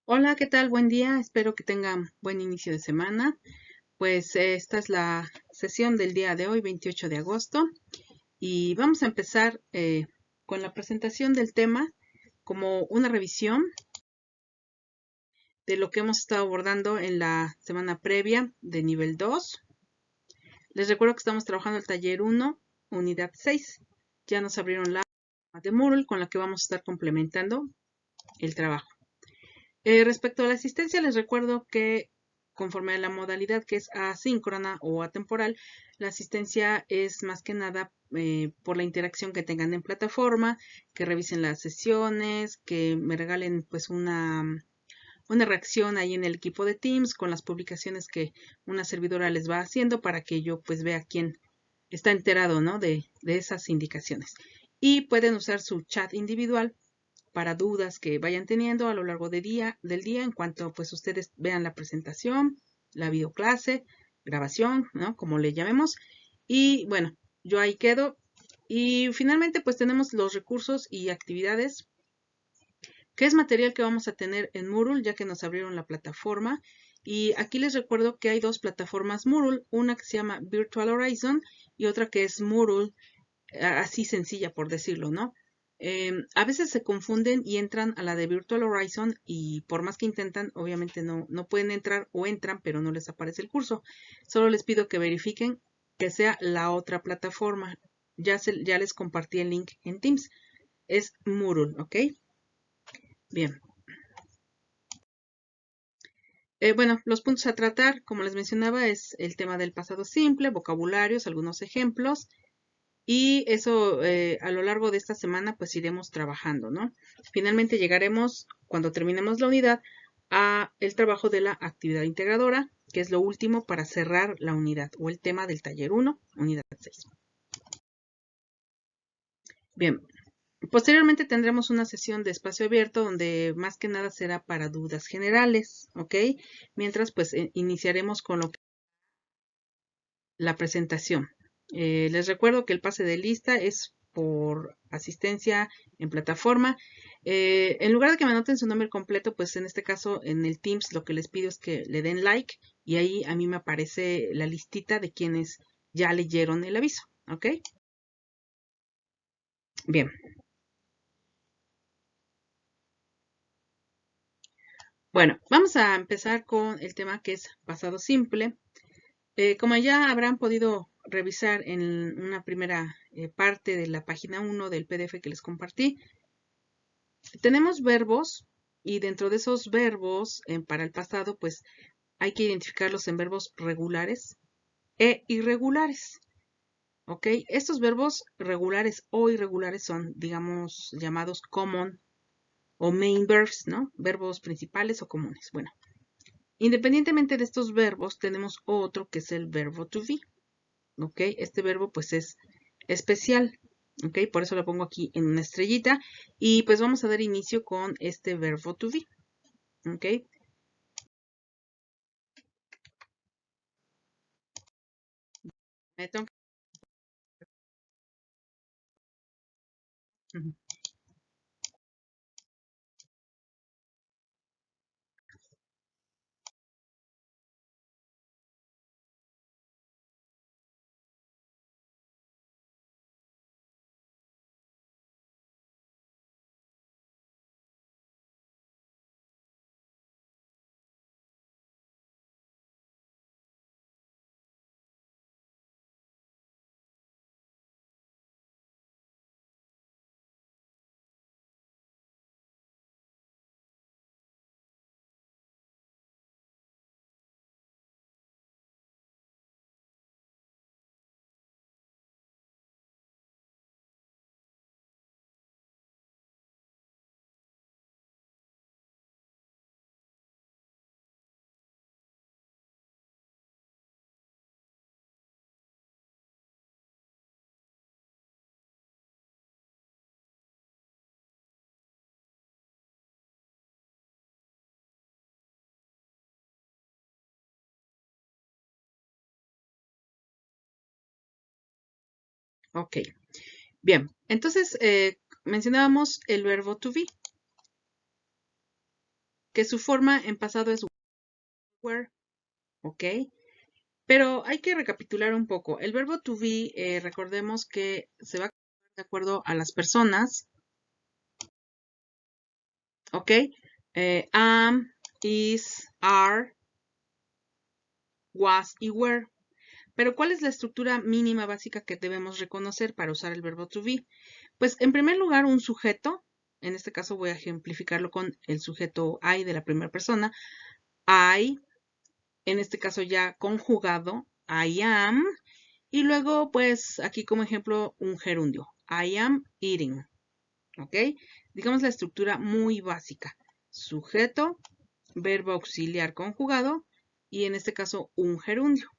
Hola, ¿qué tal? Buen día. Espero que tengan buen inicio de semana. Pues esta es la sesión del día de hoy, 28 de agosto, y vamos a empezar con la presentación del tema como una revisión de lo que hemos estado abordando en la semana previa de nivel 2. Les recuerdo que estamos trabajando el taller 1, unidad 6. Ya nos abrieron la de Moodle con la que vamos a estar complementando el trabajo. Respecto a la asistencia, les recuerdo que conforme a la modalidad que es asíncrona o atemporal, la asistencia es más que nada por la interacción que tengan en plataforma, que revisen las sesiones, que me regalen pues una reacción ahí en el equipo de Teams con las publicaciones que una servidora les va haciendo para que yo pues vea quién está enterado, ¿no? de esas indicaciones. Y pueden usar su chat individual para dudas que vayan teniendo a lo largo del día en cuanto pues ustedes vean la presentación, la videoclase, grabación, ¿no? Como le llamemos. Y bueno, yo ahí quedo. Y finalmente pues tenemos los recursos y actividades, que es material que vamos a tener en Moodle ya que nos abrieron la plataforma. Y aquí les recuerdo que hay dos plataformas Moodle, una que se llama Virtual Horizon y otra que es Moodle así sencilla por decirlo, ¿no? A veces se confunden y entran a la de Virtual Horizon y por más que intentan, obviamente no pueden entrar o entran, pero no les aparece el curso. Solo les pido que verifiquen que sea la otra plataforma. Ya les compartí el link en Teams. Es Moodle, ¿ok? Bien. Bueno, los puntos a tratar, como les mencionaba, es el tema del pasado simple, vocabularios, algunos ejemplos, y eso a lo largo de esta semana pues iremos trabajando, ¿no? Finalmente llegaremos, cuando terminemos la unidad, a el trabajo de la actividad integradora, que es lo último para cerrar la unidad o el tema del taller 1, unidad 6. Bien, posteriormente tendremos una sesión de espacio abierto donde más que nada será para dudas generales, ¿ok? Mientras pues iniciaremos con lo que la presentación. Les recuerdo que el pase de lista es por asistencia en plataforma. En lugar de que me anoten su nombre completo, pues en este caso en el Teams lo que les pido es que le den like y ahí a mí me aparece la listita de quienes ya leyeron el aviso. ¿Ok? Bien. Bueno, vamos a empezar con el tema que es pasado simple. Como ya habrán podido revisar en una primera parte de la página 1 del PDF que les compartí, tenemos verbos y dentro de esos verbos para el pasado, pues hay que identificarlos en verbos regulares e irregulares. ¿Ok? Estos verbos regulares o irregulares son, digamos, llamados common o main verbs, ¿no? Verbos principales o comunes. Bueno, independientemente de estos verbos, tenemos otro que es el verbo to be. ¿Ok? Este verbo pues es especial. ¿Ok? Por eso lo pongo aquí en una estrellita. Y pues vamos a dar inicio con este verbo to be. ¿Ok? Me tengo que... Ok, bien. Entonces, mencionábamos el verbo to be. que su forma en pasado es were, ¿ok? Pero hay que recapitular un poco. El verbo to be, recordemos que se va a de acuerdo a las personas, ¿ok? Am, is, are, was y were. Pero ¿cuál es la estructura mínima básica que debemos reconocer para usar el verbo to be? Pues en primer lugar un sujeto, en este caso voy a ejemplificarlo con el sujeto I de la primera persona, I, en este caso ya conjugado, I am, y luego pues aquí como ejemplo un gerundio, I am eating, ¿ok? Digamos la estructura muy básica, sujeto, verbo auxiliar conjugado, y en este caso un gerundio.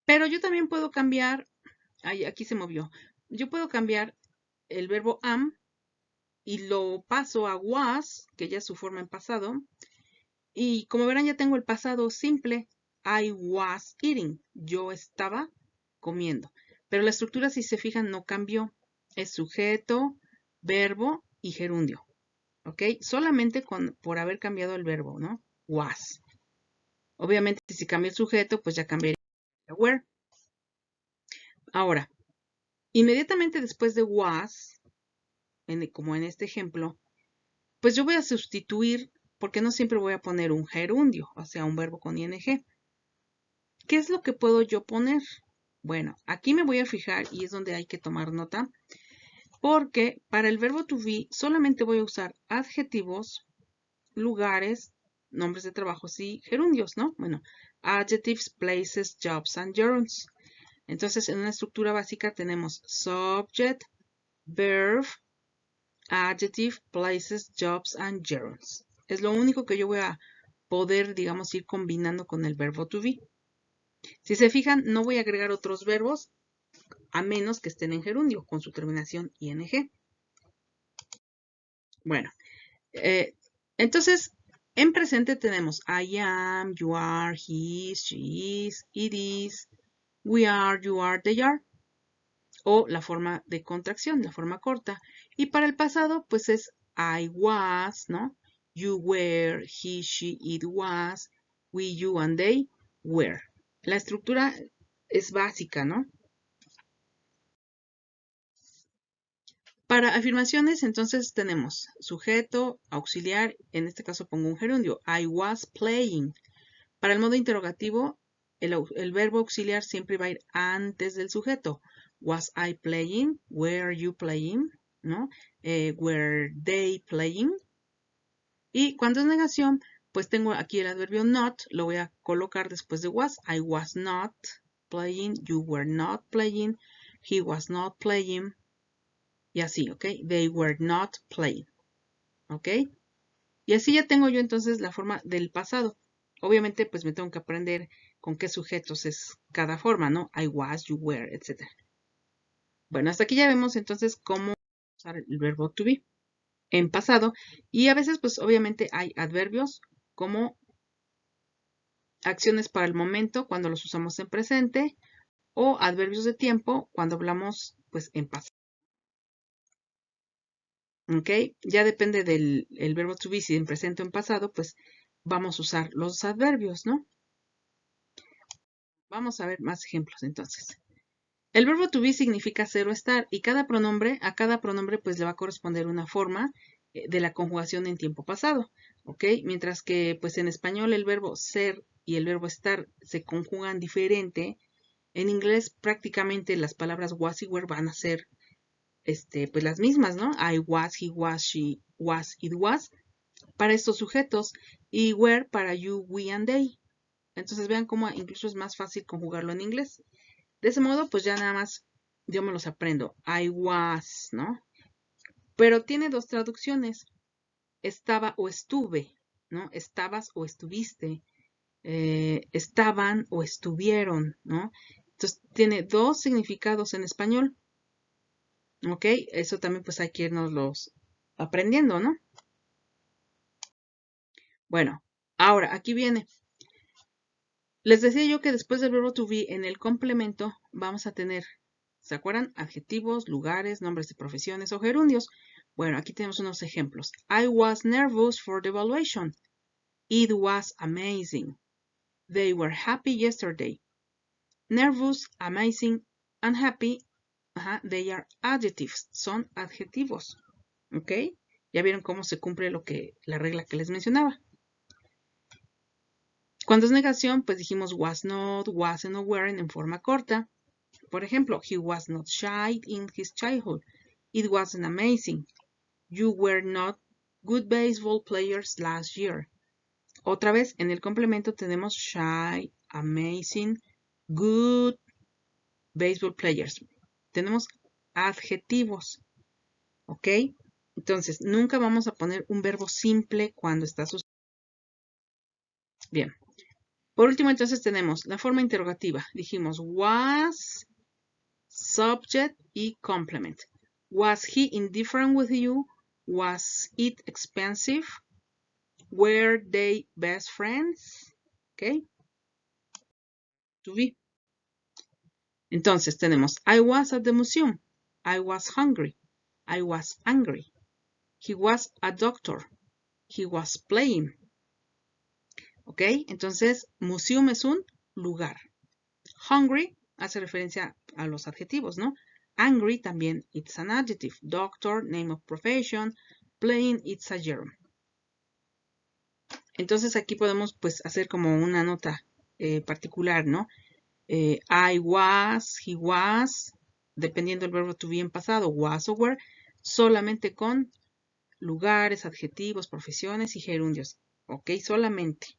Pero yo también puedo cambiar, aquí se movió, yo puedo cambiar el verbo am y lo paso a was, que ya es su forma en pasado, y como verán ya tengo el pasado simple, I was eating, yo estaba comiendo. Pero la estructura, si se fijan, no cambió, es sujeto, verbo y gerundio, ¿ok? Solamente por haber cambiado el verbo, ¿no? Was. Obviamente, si cambia el sujeto, pues ya cambiaría were. Ahora, inmediatamente después de was, como en este ejemplo, pues yo voy a sustituir, porque no siempre voy a poner un gerundio, o sea, un verbo con ing. ¿Qué es lo que puedo yo poner? Bueno, aquí me voy a fijar y es donde hay que tomar nota, porque para el verbo to be solamente voy a usar adjetivos, lugares, nombres de trabajos y gerundios, ¿no? Bueno, adjectives, places, jobs and gerunds. Entonces, en una estructura básica tenemos subject, verb, adjective, places, jobs and gerunds. Es lo único que yo voy a poder, digamos, ir combinando con el verbo to be. Si se fijan, no voy a agregar otros verbos a menos que estén en gerundio con su terminación ing. Bueno, entonces en presente tenemos I am, you are, he is, she is, it is, we are, you are, they are. O la forma de contracción, la forma corta. Y para el pasado, pues es I was, ¿no? You were, he, she, it was, we, you, and they were. La estructura es básica, ¿no? Para afirmaciones, entonces tenemos sujeto, auxiliar, en este caso pongo un gerundio, I was playing. Para el modo interrogativo, el verbo auxiliar siempre va a ir antes del sujeto. Was I playing? Were you playing? ¿No? Were they playing? Y cuando es negación, pues tengo aquí el adverbio not, lo voy a colocar después de was. I was not playing, you were not playing, he was not playing, y así, ¿ok? They were not playing, ¿ok? Y así ya tengo yo entonces la forma del pasado. Obviamente, pues me tengo que aprender con qué sujetos es cada forma, ¿no? I was, you were, etc. Bueno, hasta aquí ya vemos entonces cómo usar el verbo to be en pasado. Y a veces, pues obviamente hay adverbios como acciones para el momento cuando los usamos en presente o adverbios de tiempo cuando hablamos pues en pasado. ¿Ok? Ya depende del verbo to be, si en presente o en pasado, pues vamos a usar los adverbios, ¿no? Vamos a ver más ejemplos entonces. El verbo to be significa ser o estar y a cada pronombre pues le va a corresponder una forma de la conjugación en tiempo pasado, ¿ok? Mientras que pues en español el verbo ser y el verbo estar se conjugan diferente, en inglés prácticamente las palabras was y were van a ser pues las mismas, ¿no? I was, he was, she was, it was, para estos sujetos, y were para you, we, and they. Entonces vean cómo incluso es más fácil conjugarlo en inglés. De ese modo, pues ya nada más yo me los aprendo. I was, ¿no? Pero tiene dos traducciones. Estaba o estuve, ¿no? Estabas o estuviste. Estaban o estuvieron, ¿no? Entonces tiene dos significados en español. ¿Ok? Eso también pues hay que irnos los aprendiendo, ¿no? Bueno, ahora aquí viene. Les decía yo que después del verbo to be en el complemento vamos a tener, ¿se acuerdan? Adjetivos, lugares, nombres de profesiones o gerundios. Bueno, aquí tenemos unos ejemplos. I was nervous for the evaluation. It was amazing. They were happy yesterday. Nervous, amazing, and happy, they are adjectives, son adjetivos. ¿Ok? Ya vieron cómo se cumple la regla que les mencionaba. Cuando es negación, pues dijimos was not, wasn't o weren't en forma corta. Por ejemplo, he was not shy in his childhood. It wasn't amazing. You were not good baseball players last year. Otra vez, en el complemento tenemos shy, amazing, good baseball players. Tenemos adjetivos. ¿Ok? Entonces, nunca vamos a poner un verbo simple cuando está sucediendo. Bien. Por último, entonces tenemos la forma interrogativa. Dijimos was, subject y complement. Was he indifferent with you? Was it expensive? Were they best friends? ¿Ok? To be. Entonces tenemos I was at the museum. I was hungry. I was angry. He was a doctor. He was playing. ¿Ok? Entonces, museum es un lugar. Hungry hace referencia a los adjetivos, ¿no? Angry también, it's an adjective. Doctor, name of profession. Playing, it's a germ. Entonces, aquí podemos, pues, hacer como una nota particular, ¿no? I was, he was, dependiendo del verbo to be en pasado, was o were, solamente con lugares, adjetivos, profesiones y gerundios. ¿Ok? Solamente.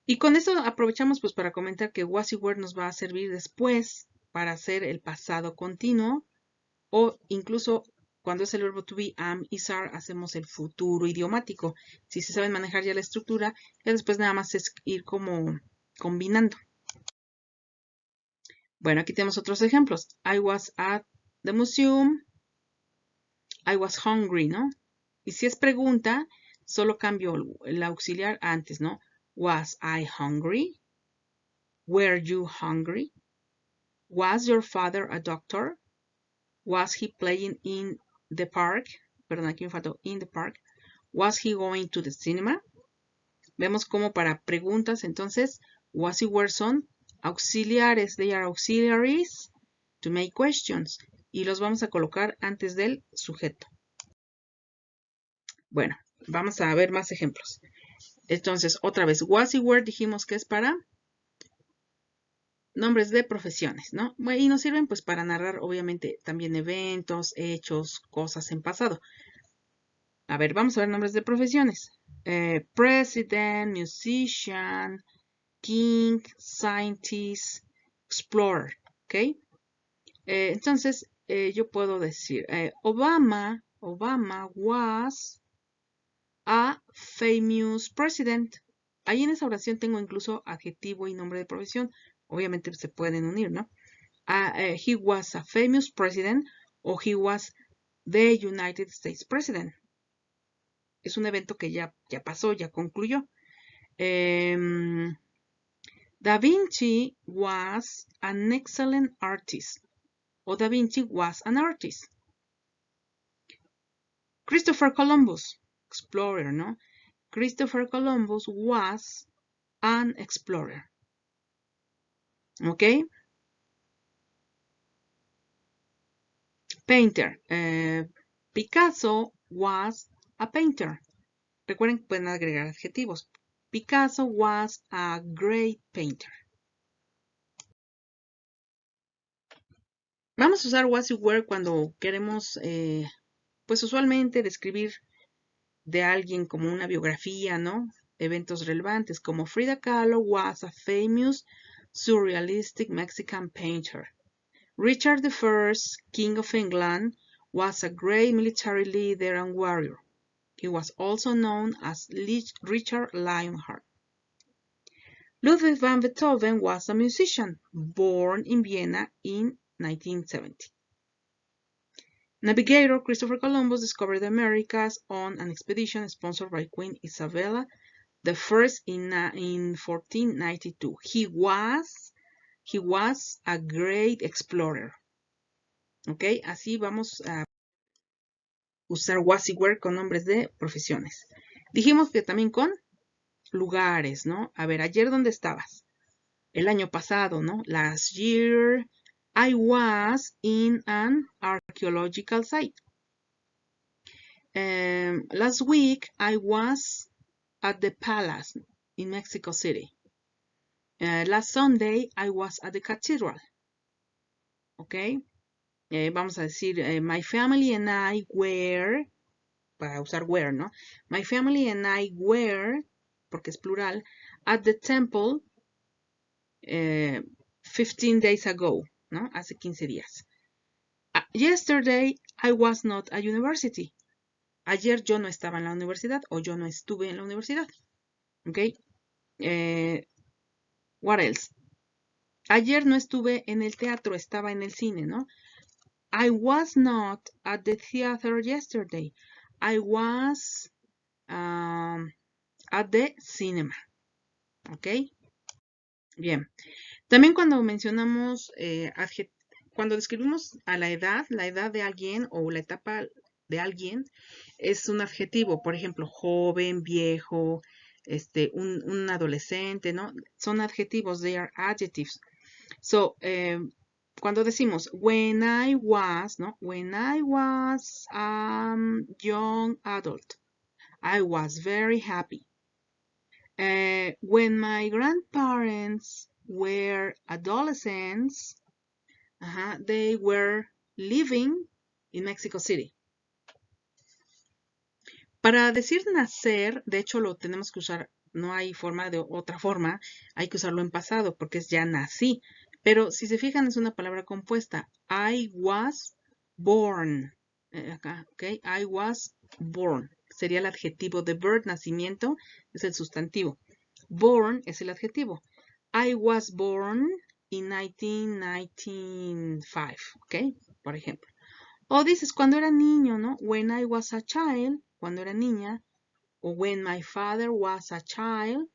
Y con eso aprovechamos pues para comentar que was y were nos va a servir después para hacer el pasado continuo o incluso cuando es el verbo to be, am, is, are, hacemos el futuro idiomático. Si se saben manejar ya la estructura, ya después nada más es ir como combinando. Bueno, aquí tenemos otros ejemplos. I was at the museum. I was hungry, ¿no? Y si es pregunta, solo cambio el auxiliar antes, ¿no? Was I hungry? Were you hungry? Was your father a doctor? Was he playing in the park? Perdón, aquí me faltó in the park. Was he going to the cinema? Vemos como para preguntas, entonces, was y were son auxiliares. They are auxiliaries to make questions. Y los vamos a colocar antes del sujeto. Bueno, vamos a ver más ejemplos. Entonces, otra vez, was y were dijimos que es para nombres de profesiones, ¿no? Y nos sirven pues para narrar obviamente también eventos, hechos, cosas en pasado. A ver, vamos a ver nombres de profesiones. President, musician, king, scientist, explorer, ¿ok? Entonces, yo puedo decir, Obama was a famous president. Ahí en esa oración tengo incluso adjetivo y nombre de profesión. Obviamente se pueden unir, ¿no? He was a famous president o he was the United States president. Es un evento que ya pasó, ya concluyó. Da Vinci was an excellent artist. O Da Vinci was an artist. Christopher Columbus, explorer, ¿no? Christopher Columbus was an explorer. ¿Ok? Painter. Picasso was a painter. Recuerden que pueden agregar adjetivos. Picasso was a great painter. Vamos a usar was y were cuando queremos, pues usualmente describir de alguien como una biografía, ¿no? Eventos relevantes, como Frida Kahlo was a famous surrealistic Mexican painter. Richard I, King of England, was a great military leader and warrior. He was also known as Richard Lionheart. Ludwig van Beethoven was a musician, born in Vienna in 1970. Navigator Christopher Columbus discovered the Americas on an expedition sponsored by Queen Isabella I in 1492. He was a great explorer. ¿Ok? Así vamos a usar was y were con nombres de profesiones. Dijimos que también con lugares, ¿no? A ver, ayer, ¿dónde estabas? El año pasado, ¿no? Last year, I was in an archaeological site. Last week, I was at the palace in Mexico City. Last Sunday, I was at the cathedral. ¿Ok? Vamos a decir, my family and I were, para usar were, ¿no? My family and I were, porque es plural, at the temple 15 days ago, ¿no? Hace 15 días. Yesterday, I was not at university. Ayer yo no estaba en la universidad o yo no estuve en la universidad. ¿Ok? What else? Ayer no estuve en el teatro, estaba en el cine, ¿no? I was not at the theater yesterday. I was at the cinema. ¿Ok? Bien. También cuando mencionamos, cuando describimos a la edad de alguien o la etapa de alguien, es un adjetivo. Por ejemplo, joven, viejo, un adolescente, ¿no? Son adjetivos, they are adjectives. So, cuando decimos when I was, ¿no? When I was young adult, I was very happy. When my grandparents were adolescents, they were living in Mexico City. Para decir nacer, de hecho lo tenemos que usar, no hay forma de otra forma, hay que usarlo en pasado porque es ya nací. Pero si se fijan es una palabra compuesta. I was born. Acá, ¿ok? I was born. Sería el adjetivo de birth, nacimiento, es el sustantivo. Born es el adjetivo. I was born in 1995, ¿ok? Por ejemplo. O dices cuando era niño, ¿no? When I was a child, cuando era niña. O when my father was a child,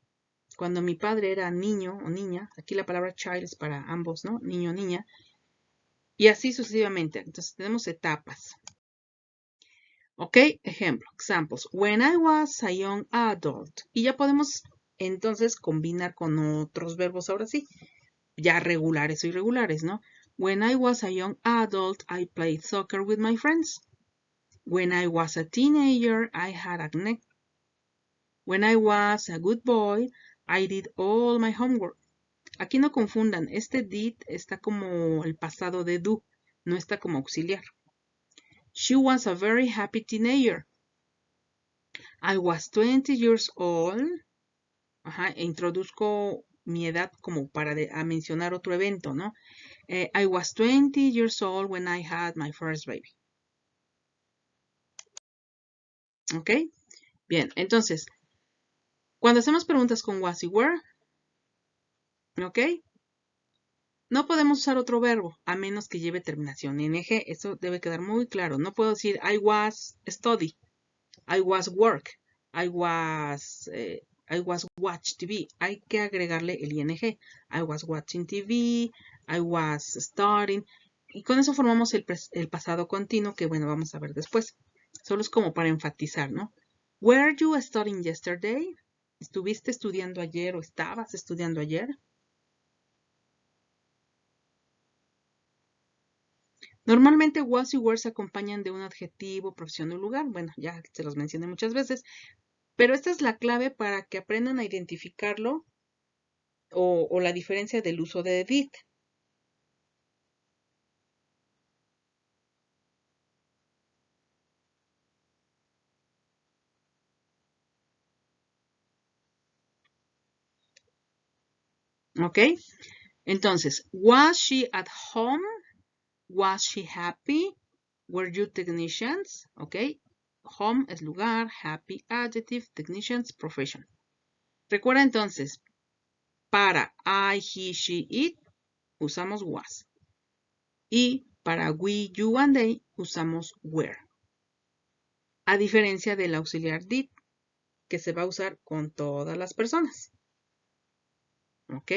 cuando mi padre era niño o niña. Aquí la palabra child es para ambos, ¿no? Niño o niña. Y así sucesivamente. Entonces tenemos etapas. ¿Ok? Ejemplo, examples. When I was a young adult. Y ya podemos entonces combinar con otros verbos ahora sí. Ya regulares o irregulares, ¿no? When I was a young adult, I played soccer with my friends. When I was a teenager, I had acne. When I was a good boy, I did all my homework. Aquí no confundan, este did está como el pasado de do, no está como auxiliar. She was a very happy teenager. I was 20 years old. Introduzco mi edad como para mencionar otro evento, ¿no? I was 20 years old when I had my first baby. ¿Ok? Bien, entonces, cuando hacemos preguntas con was y were, ¿ok? No podemos usar otro verbo a menos que lleve terminación ing. Eso debe quedar muy claro. No puedo decir I was study, I was work, I was watch TV. Hay que agregarle el ing. I was watching TV, I was studying. Y con eso formamos el pasado continuo que, bueno, vamos a ver después. Solo es como para enfatizar, ¿no? Were you studying yesterday? ¿Estuviste estudiando ayer o estabas estudiando ayer? Normalmente was y were se acompañan de un adjetivo, profesión o lugar. Bueno, ya se los mencioné muchas veces. Pero esta es la clave para que aprendan a identificarlo o la diferencia del uso de did. ¿Ok? Entonces, was she at home? Was she happy? Were you technicians? ¿Ok? Home es lugar, happy adjective, technicians, profession. Recuerda entonces, para I, he, she, it, usamos was. Y para we, you, and they, usamos were. A diferencia del auxiliar did, que se va a usar con todas las personas. ¿Ok?